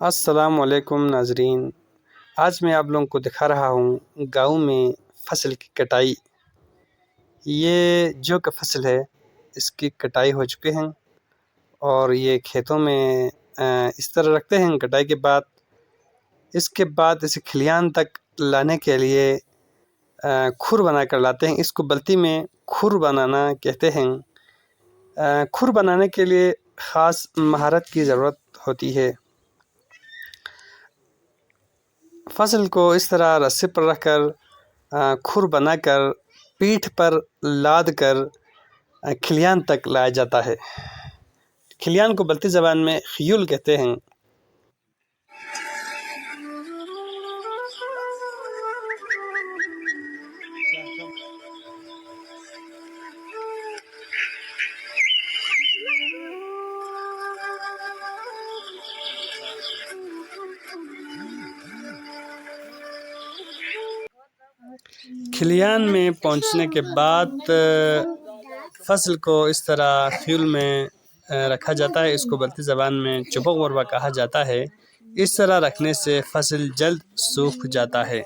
السلام علیکم ناظرین، آج میں آپ لوگوں کو دکھا رہا ہوں گاؤں میں فصل کی کٹائی۔ یہ جو کہ فصل ہے اس کی کٹائی ہو چکے ہیں اور یہ کھیتوں میں اس طرح رکھتے ہیں۔ کٹائی کے بعد اسے کھلیان تک لانے کے لیے کھر بنا کر لاتے ہیں۔ اس کو بلتی میں کھر بنانا کہتے ہیں۔ کھر بنانے کے لیے خاص مہارت کی ضرورت ہوتی ہے۔ فصل کو اس طرح رسے پر رکھ کر کھر بنا کر پیٹھ پر لاد کر کھلیان تک لایا جاتا ہے۔ کھلیان کو بلتی زبان میں خیول کہتے ہیں۔ کھلیان میں پہنچنے کے بعد فصل کو اس طرح خیول میں رکھا جاتا ہے۔ اس کو بلتی زبان میں چپق وربا کہا جاتا ہے۔ اس طرح رکھنے سے فصل جلد سوکھ جاتا ہے۔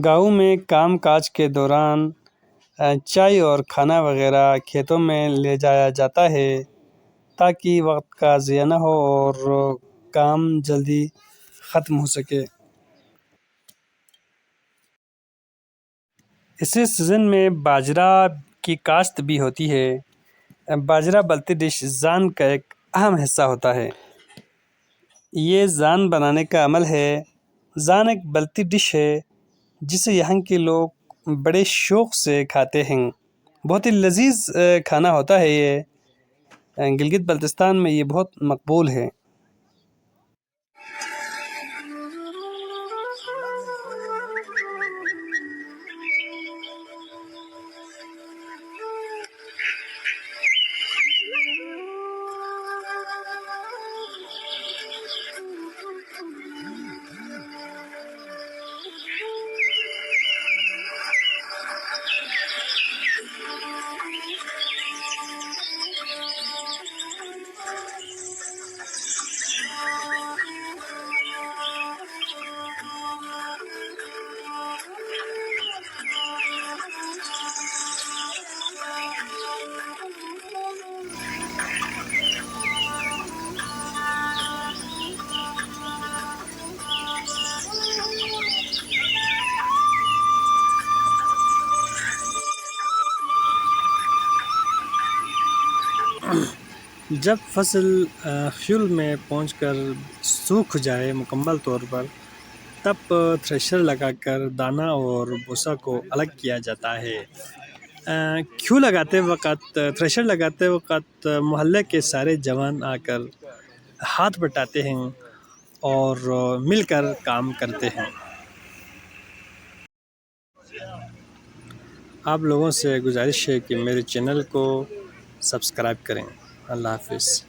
گاؤں میں کام کاج کے دوران چائے اور کھانا وغیرہ کھیتوں میں لے جایا جاتا ہے تاکہ وقت کا ضیاع نہ ہو اور کام جلدی ختم ہو سکے۔ اسی سیزن میں باجرہ کی کاشت بھی ہوتی ہے۔ باجرہ بلتی ڈش زان کا ایک اہم حصہ ہوتا ہے۔ یہ زان بنانے کا عمل ہے۔ زان ایک بلتی ڈش ہے جسے یہاں کے لوگ بڑے شوق سے کھاتے ہیں۔ بہت ہی لذیذ کھانا ہوتا ہے یہ۔ گلگت بلتستان میں یہ بہت مقبول ہے۔ جب فصل خیول میں پہنچ کر سوکھ جائے مکمل طور پر، تب تھریشر لگا کر دانہ اور بھوسا کو الگ کیا جاتا ہے۔ تھریشر لگاتے وقت محلے کے سارے جوان آ کر ہاتھ بٹاتے ہیں اور مل کر کام کرتے ہیں۔ آپ لوگوں سے گزارش ہے کہ میرے چینل کو سبسکرائب کریں۔ اللہ حافظ۔